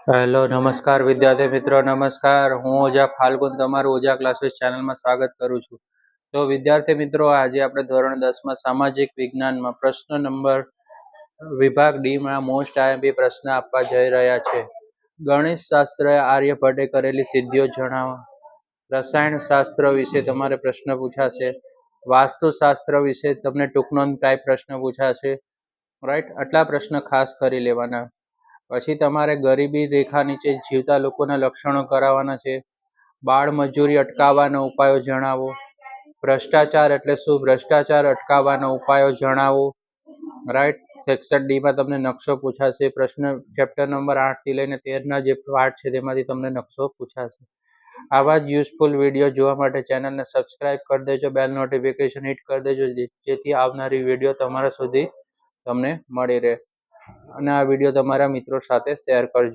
Hello નમસ્કાર વિદ્યાર્થી મિત્રો, નમસ્કાર. હું ઓજા ફાલ્ગુન તમારું ઓજા ક્લાસીસ ચેનલમાં સ્વાગત કરું છું. તો વિદ્યાર્થી મિત્રો, આજે આપણે ધોરણ 10માં સામાજિક વિજ્ઞાનમાં પ્રશ્ન નંબર વિભાગ ડીમાં મોસ્ટ આઈએમપી પ્રશ્ન આપવા જઈ રહ્યા છે. ગણિત શાસ્ત્રએ આર્યભટ્ટે કરેલી સિદ્ધિઓ જણાવો. રસાયણ શાસ્ત્ર વિશે તમારે પ્રશ્ન પૂછાશે. વાસ્તુશાસ્ત્ર વિશે તમને ટૂંકનોંધ ટાઈપ પ્રશ્ન પૂછાશે. રાઈટ, આટલા પ્રશ્ન ખાસ કરી લેવાના. પછી તમારે ગરીબી રેખા નીચે જીવતા લોકોના લક્ષણો કરાવવાના છે. બાળ મજૂરી અટકાવવાના ઉપાયો જણાવો. ભ્રષ્ટાચાર એટલે શું, ભ્રષ્ટાચાર અટકાવવાના ઉપાયો જણાવો. રાઈટ, સેક્શન ડીમાં તમને નકશો પૂછાશે. પ્રશ્ન ચેપ્ટર નંબર 8 થી લઈને 13ના જે પાર્ટ છે તેમાંથી તમને નકશો પૂછાશે. આવા જ યુઝફુલ વિડીયો જોવા માટે ચેનલને સબસ્ક્રાઇબ કરી દેજો, બેલ નોટિફિકેશન હિટ કરી દેજો, જેથી આવનારી વિડીયો તમારા સુધી તમને મળી રહે. અને આ વિડીયો તમારા મિત્રો સાથે શેર કરજો.